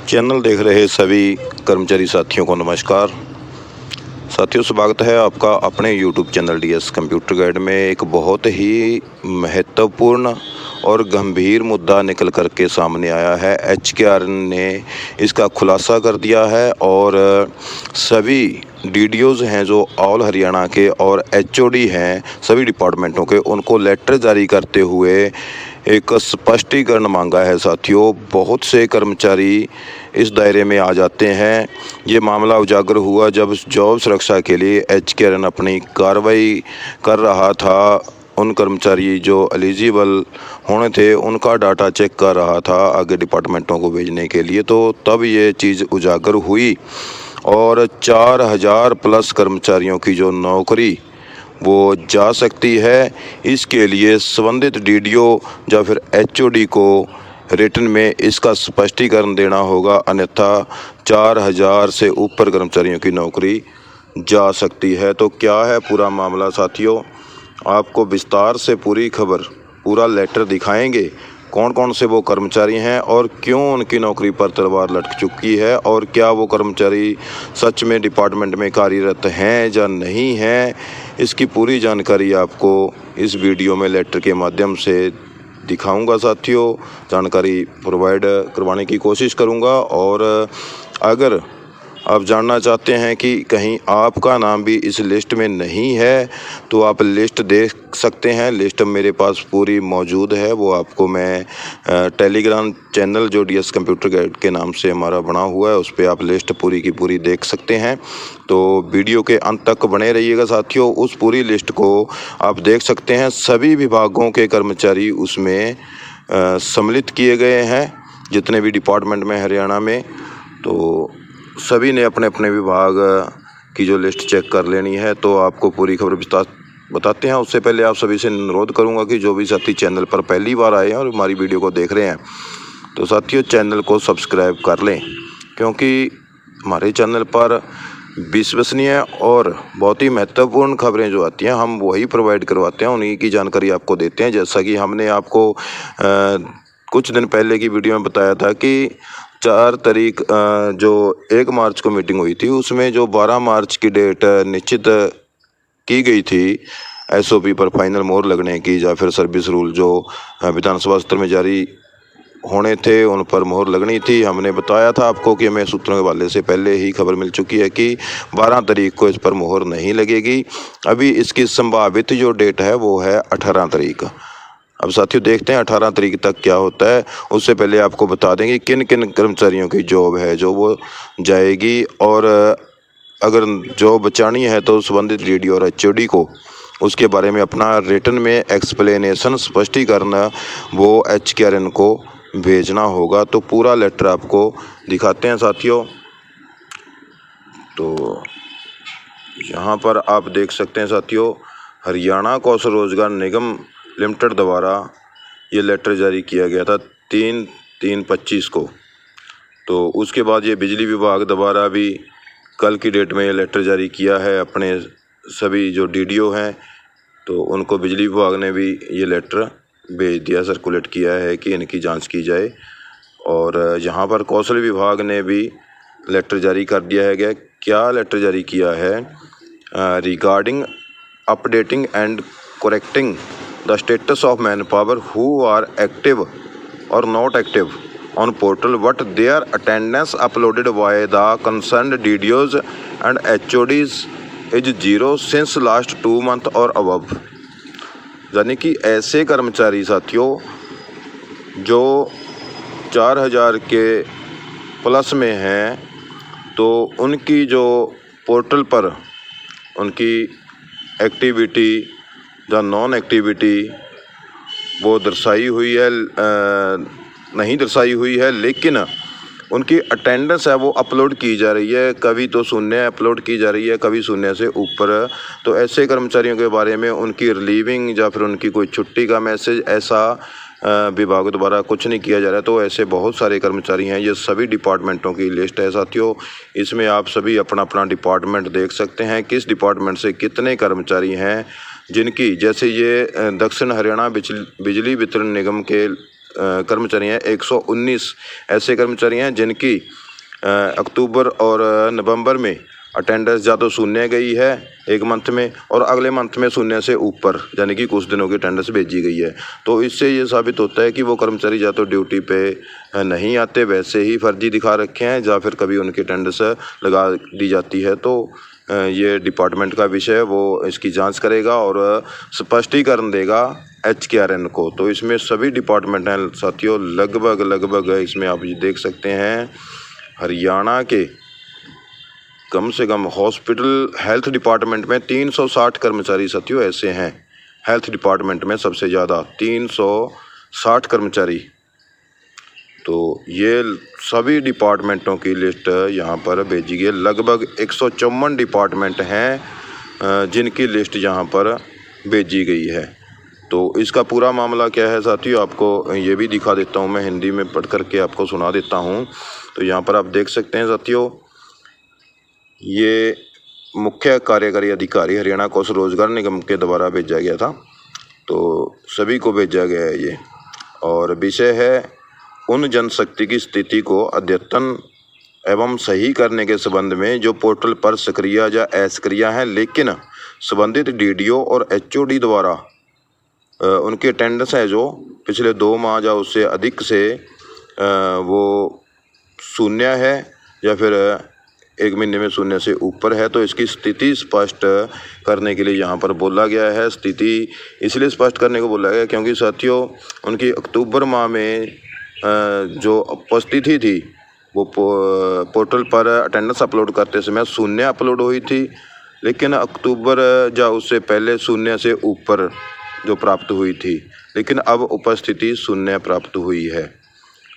Channel देख रहे सभी कर्मचारी साथियों को नमस्कार। साथियों, स्वागत है आपका अपने YouTube channel DS computer guide में। एक बहुत ही महत्वपूर्ण और गंभीर मुद्दा निकल कर के सामने आया है। एचकेआर ने इसका खुलासा कर दिया है और सभी डीडीओज़ हैं जो ऑल हरियाणा के और एचओडी हैं सभी डिपार्टमेंटों के, उनको लेटर जारी करते हुए एक स्पष्टीकरण मांगा है। साथियों, बहुत से कर्मचारी इस दायरे में आ जाते हैं। ये मामला उजागर हुआ जब जॉब सुरक्षा के लिए एचकेआर अपनी कार्रवाई कर रहा था। उन कर्मचारी जो एलिजिबल होने थे उनका डाटा चेक कर रहा था आगे डिपार्टमेंटों को भेजने के लिए, तो तब ये चीज़ उजागर हुई और 4000 प्लस कर्मचारियों की जो नौकरी वो जा सकती है। इसके लिए संबंधित डीडीओ या फिर एचओडी को रिटन में इसका स्पष्टीकरण देना होगा, अन्यथा 4000 से ऊपर कर्मचारियों की नौकरी जा सकती है। तो क्या है पूरा मामला साथियों, आपको विस्तार से पूरी खबर, पूरा लेटर दिखाएंगे। कौन कौन से वो कर्मचारी हैं और क्यों उनकी नौकरी पर तलवार लटक चुकी है, और क्या वो कर्मचारी सच में डिपार्टमेंट में कार्यरत हैं या नहीं हैं, इसकी पूरी जानकारी आपको इस वीडियो में लेटर के माध्यम से दिखाऊंगा। साथियों, जानकारी प्रोवाइड करवाने की कोशिश करूंगा। और अगर आप जानना चाहते हैं कि कहीं आपका नाम भी इस लिस्ट में नहीं है तो आप लिस्ट देख सकते हैं। लिस्ट मेरे पास पूरी मौजूद है, वो आपको मैं टेलीग्राम चैनल जो डीएस कंप्यूटर गाइड के नाम से हमारा बना हुआ है उस पर आप लिस्ट पूरी की पूरी देख सकते हैं। तो वीडियो के अंत तक बने रहिएगा साथियों। उस पूरी लिस्ट को आप देख सकते हैं। सभी विभागों के कर्मचारी उसमें सम्मिलित किए गए हैं, जितने भी डिपार्टमेंट में हरियाणा में। तो सभी ने अपने अपने विभाग की जो लिस्ट चेक कर लेनी है। तो आपको पूरी खबर बताते हैं। उससे पहले आप सभी से अनुरोध करूंगा कि जो भी साथी चैनल पर पहली बार आए हैं और हमारी वीडियो को देख रहे हैं तो साथियों चैनल को सब्सक्राइब कर लें, क्योंकि हमारे चैनल पर विश्वसनीय और बहुत ही महत्वपूर्ण खबरें जो आती हैं हम वही प्रोवाइड करवाते हैं, उन्हीं की जानकारी आपको देते हैं। जैसा कि हमने आपको कुछ दिन पहले की वीडियो में बताया था कि 4 तारीख जो 1 मार्च को मीटिंग हुई थी उसमें जो 12 मार्च की डेट निश्चित की गई थी एसओपी पर फाइनल मोहर लगने की, या फिर सर्विस रूल जो विधानसभा सत्र में जारी होने थे उन पर मोहर लगनी थी। हमने बताया था आपको कि हमें सूत्रों के हवाले से पहले ही खबर मिल चुकी है कि 12 तारीख को इस पर मोहर नहीं लगेगी। अभी इसकी संभावित जो डेट है वो है 18 तारीख। अब साथियों देखते हैं 18 तारीख तक क्या होता है। उससे पहले आपको बता देंगे किन किन कर्मचारियों की जॉब है जो वो जाएगी, और अगर जॉब बचानी है तो संबंधित डीडीओ और एचओडी को उसके बारे में अपना रिटन में एक्सप्लेनेशन स्पष्टीकरण वो एचकेआरएन को भेजना होगा। तो पूरा लेटर आपको दिखाते हैं साथियों। तो यहाँ पर आप देख सकते हैं साथियों, हरियाणा कौशल रोजगार निगम लिमिटेड द्वारा ये लेटर जारी किया गया था 3/3/25 को। तो उसके बाद ये बिजली विभाग द्वारा भी कल की डेट में ये लेटर जारी किया है अपने सभी जो डीडीओ हैं, तो उनको बिजली विभाग ने भी ये लेटर भेज दिया, सर्कुलेट किया है कि इनकी जांच की जाए। और यहाँ पर कौशल विभाग ने भी लेटर जारी कर दिया है। क्या लेटर जारी किया है, regarding updating and correcting the status of manpower who are active or not active on portal, what their attendance uploaded by the concerned DDOs and HODs is 0 since last 2 months or above। यानी कि ऐसे कर्मचारी साथियों जो 4000 के plus में हैं तो उनकी जो पोर्टल पर उनकी एक्टिविटी या नॉन एक्टिविटी वो दर्शाई हुई है, नहीं दर्शाई हुई है, लेकिन उनकी अटेंडेंस है वो अपलोड की जा रही है। कभी तो शून्य अपलोड की जा रही है, कभी शून्य से ऊपर। तो ऐसे कर्मचारियों के बारे में उनकी रिलीविंग या फिर उनकी कोई छुट्टी का मैसेज ऐसा विभाग द्वारा कुछ नहीं किया जा रहा है। तो ऐसे बहुत सारे कर्मचारी हैं। ये सभी डिपार्टमेंटों की लिस्ट है साथियों। इसमें आप सभी अपना अपना डिपार्टमेंट देख सकते हैं, किस डिपार्टमेंट से कितने कर्मचारी हैं जिनकी, जैसे ये दक्षिण हरियाणा बिजली वितरण निगम के कर्मचारी हैं, 119 ऐसे कर्मचारी हैं जिनकी अक्टूबर और नवंबर में अटेंडेंस या तो शून्य गई है एक मंथ में, और अगले मंथ में शून्य से ऊपर यानी कि कुछ दिनों की अटेंडेंस भेजी गई है। तो इससे ये साबित होता है कि वो कर्मचारी या तो ड्यूटी पे नहीं आते, वैसे ही फर्जी दिखा रखे हैं, या फिर कभी उनकी अटेंडेंस लगा दी जाती है। तो ये डिपार्टमेंट का विषय है, वो इसकी जांच करेगा और स्पष्टीकरण देगा HKRN को। तो इसमें सभी डिपार्टमेंट हैं साथियों, लगभग इसमें आप ये देख सकते हैं हरियाणा के कम से कम हॉस्पिटल हेल्थ डिपार्टमेंट में 360 कर्मचारी साथियों ऐसे हैं। हेल्थ डिपार्टमेंट में सबसे ज़्यादा 360 कर्मचारी। तो ये सभी डिपार्टमेंटों की लिस्ट यहाँ पर भेजी गई है। लगभग 154 डिपार्टमेंट हैं जिनकी लिस्ट यहाँ पर भेजी गई है। तो इसका पूरा मामला क्या है साथियों, आपको ये भी दिखा देता हूँ, मैं हिंदी में पढ़ करके आपको सुना देता हूँ। तो यहाँ पर आप देख सकते हैं साथियों, ये मुख्य कार्यकारी अधिकारी हरियाणा कौशल रोजगार निगम के द्वारा भेजा गया था, तो सभी को भेजा गया है ये। और विषय है उन जनशक्ति की स्थिति को अद्यतन एवं सही करने के संबंध में जो पोर्टल पर सक्रिय या असक्रिय हैं, लेकिन संबंधित DDO और HOD द्वारा उनकी अटेंडेंस है जो पिछले 2 माह या उससे अधिक से वो शून्य है या फिर 1 महीने में शून्य से ऊपर है, तो इसकी स्थिति स्पष्ट करने के लिए यहाँ पर बोला गया है। स्थिति इसलिए स्पष्ट करने को बोला गया क्योंकि साथियों उनकी अक्टूबर माह में जो उपस्थिति थी वो पोर्टल पर अटेंडेंस अपलोड करते समय शून्य अपलोड हुई थी, लेकिन अक्टूबर या उससे पहले शून्य से ऊपर जो प्राप्त हुई थी, लेकिन अब उपस्थिति शून्य प्राप्त हुई है।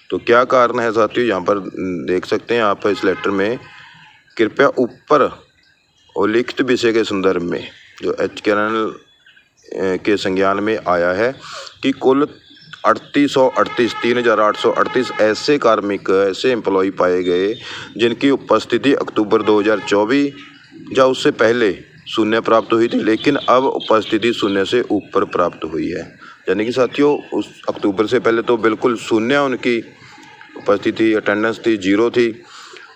तो क्या कारण है साथियों, यहाँ पर देख सकते हैं आप इस लेटर में। कृपया ऊपर उल्लिखित विषय के संदर्भ में जो HKRN के संज्ञान में आया है कि कुल 3,838 ऐसे कार्मिक, ऐसे एम्प्लॉय पाए गए जिनकी उपस्थिति अक्टूबर 2024 या उससे पहले शून्य प्राप्त हुई थी, लेकिन अब उपस्थिति शून्य से ऊपर प्राप्त हुई है। यानी कि साथियों उस अक्टूबर से पहले तो बिल्कुल शून्य उनकी उपस्थिति, अटेंडेंस थी, 0 थी,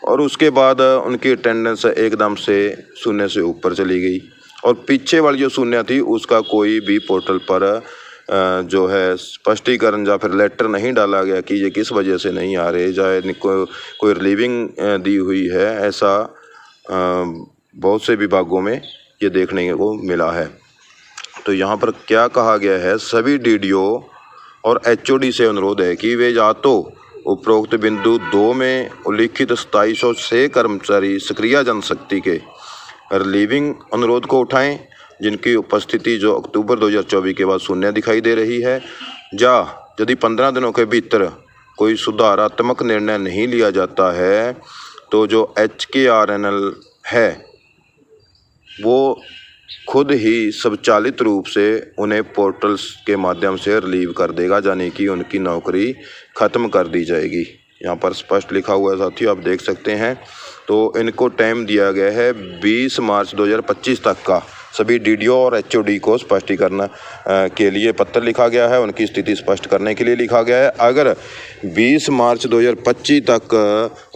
और उसके बाद उनकी अटेंडेंस एकदम से शून्य से ऊपर चली गई, और पीछे वाली जो शून्य थी उसका कोई भी पोर्टल पर जो है स्पष्टीकरण या फिर लेटर नहीं डाला गया कि ये किस वजह से नहीं आ रहे, चाहे कोई रिलीविंग दी हुई है। ऐसा बहुत से विभागों में ये देखने को मिला है। तो यहाँ पर क्या कहा गया है, सभी DDO और HOD से अनुरोध है कि वे या तो उपरोक्त बिंदु 2 में उल्लिखित 2706 कर्मचारी सक्रिय जनशक्ति के रिलीविंग अनुरोध को उठाएं जिनकी उपस्थिति जो अक्टूबर 2024 के बाद शून्य दिखाई दे रही है, या यदि 15 दिनों के भीतर कोई सुधारात्मक निर्णय नहीं लिया जाता है तो जो HKRN है वो खुद ही स्वचालित रूप से उन्हें पोर्टल्स के माध्यम से रिलीव कर देगा, यानी कि उनकी नौकरी ख़त्म कर दी जाएगी। यहाँ पर स्पष्ट लिखा हुआ है साथियों, आप देख सकते हैं। तो इनको टाइम दिया गया है 20 मार्च 2025 तक का। सभी DDO और HOD को स्पष्टीकरण के लिए पत्र लिखा गया है, उनकी स्थिति स्पष्ट करने के लिए लिखा गया है। अगर 20 मार्च 2025 तक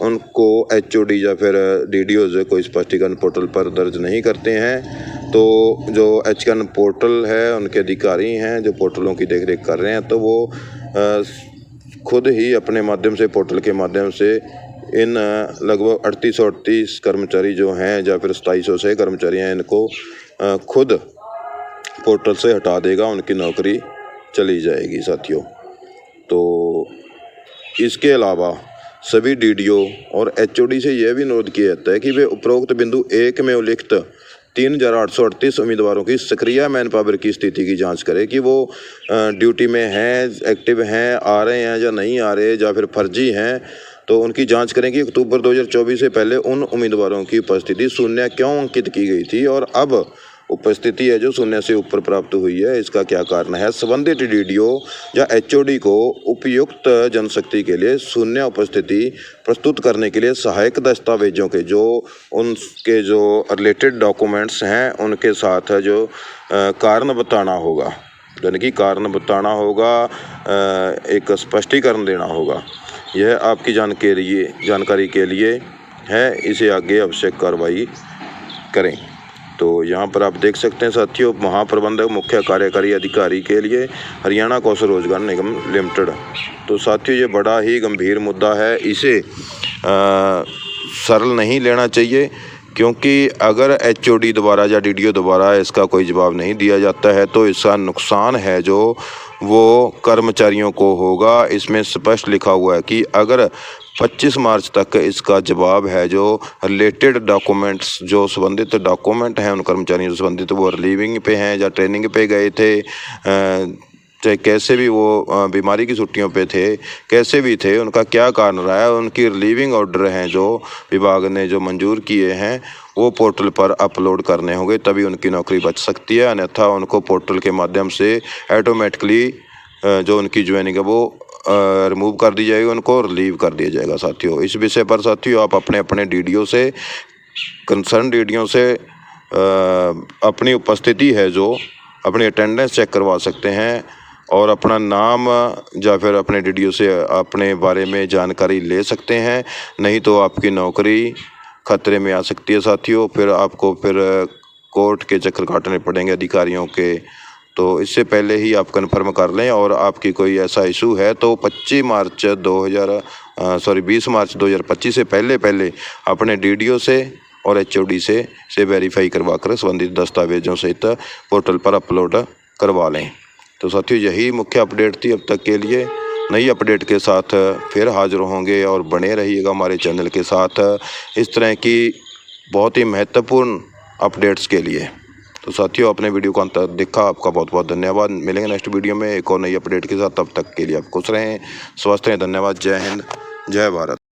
उनको HOD या फिर DDO कोई स्पष्टीकरण पोर्टल पर दर्ज नहीं करते हैं तो जो HKRN पोर्टल है, उनके अधिकारी हैं जो पोर्टलों की देखरेख कर रहे हैं, तो वो खुद ही अपने माध्यम से, पोर्टल के माध्यम से इन लगभग 3838 कर्मचारी जो हैं या फिर 2700 से कर्मचारी हैं, इनको खुद पोर्टल से हटा देगा, उनकी नौकरी चली जाएगी साथियों। तो इसके अलावा सभी DDO और HOD से यह भी अनुरोध किया जाता है कि वे उपरोक्त बिंदु 1 में उल्लिखित 3,838 उम्मीदवारों की सक्रिय मैन पावर की स्थिति की जांच करें कि वो ड्यूटी में हैं, एक्टिव हैं, आ रहे हैं या नहीं आ रहे, या फिर फर्जी हैं। तो उनकी जांच करें कि अक्टूबर 2024 से पहले उन उम्मीदवारों की उपस्थिति शून्य क्यों अंकित की गई थी और अब उपस्थिति है जो शून्य से ऊपर प्राप्त हुई है, इसका क्या कारण है। संबंधित DDO या HOD को उपयुक्त जनशक्ति के लिए शून्य उपस्थिति प्रस्तुत करने के लिए सहायक दस्तावेजों के जो उनके जो रिलेटेड डॉक्यूमेंट्स हैं उनके साथ जो कारण बताना होगा। यानी कि कारण बताना होगा, एक स्पष्टीकरण देना होगा। यह आपकी जानकारी के लिए है, इसे आगे आवश्यक कार्रवाई करें। तो यहाँ पर आप देख सकते हैं साथियों, महाप्रबंधक मुख्य कार्यकारी अधिकारी के लिए हरियाणा कौशल रोजगार निगम लिमिटेड। तो साथियों ये बड़ा ही गंभीर मुद्दा है, इसे सरल नहीं लेना चाहिए, क्योंकि अगर HOD द्वारा या DDO द्वारा इसका कोई जवाब नहीं दिया जाता है तो इसका नुकसान है जो वो कर्मचारियों को होगा। इसमें स्पष्ट लिखा हुआ है कि अगर 25 मार्च तक इसका जवाब है, जो रिलेटेड डॉक्यूमेंट्स, जो संबंधित डॉक्यूमेंट हैं उन कर्मचारियों से संबंधित, वो रिलीविंग पे हैं या ट्रेनिंग पे गए थे, चाहे कैसे भी वो बीमारी की छुट्टियों पे थे, कैसे भी थे, उनका क्या कारण रहा है, उनकी रिलीविंग ऑर्डर हैं जो विभाग ने जो मंजूर किए हैं वो पोर्टल पर अपलोड करने होंगे, तभी उनकी नौकरी बच सकती है। अन्यथा उनको पोर्टल के माध्यम से ऑटोमेटिकली जो उनकी ज्वाइनिंग है वो रिमूव कर दी जाएगी, उनको रिलीव कर दिया जाएगा। साथियों इस विषय पर साथियों आप अपने DDO से, कंसर्न DDO से अपनी उपस्थिति है जो अपनी अटेंडेंस चेक करवा सकते हैं और अपना नाम या फिर अपने DDO से अपने बारे में जानकारी ले सकते हैं, नहीं तो आपकी नौकरी खतरे में आ सकती है साथियों। फिर आपको कोर्ट के चक्कर काटने पड़ेंगे अधिकारियों के। तो इससे पहले ही आप कन्फर्म कर लें, और आपकी कोई ऐसा इशू है तो 20 मार्च 2025 से पहले अपने DDO से और HOD से वेरीफाई करवा कर संबंधित दस्तावेजों सहित पोर्टल पर अपलोड करवा लें। तो साथियों यही मुख्य अपडेट थी अब तक के लिए। नई अपडेट के साथ फिर हाजिर होंगे और बने रहिएगा हमारे चैनल के साथ इस तरह की बहुत ही महत्वपूर्ण अपडेट्स के लिए। तो साथियों अपने वीडियो को अंत तक देखा, आपका बहुत बहुत धन्यवाद। मिलेंगे नेक्स्ट वीडियो में एक और नई अपडेट के साथ, तब तक के लिए आप खुश रहें, स्वस्थ रहें। धन्यवाद। जय हिंद, जय भारत।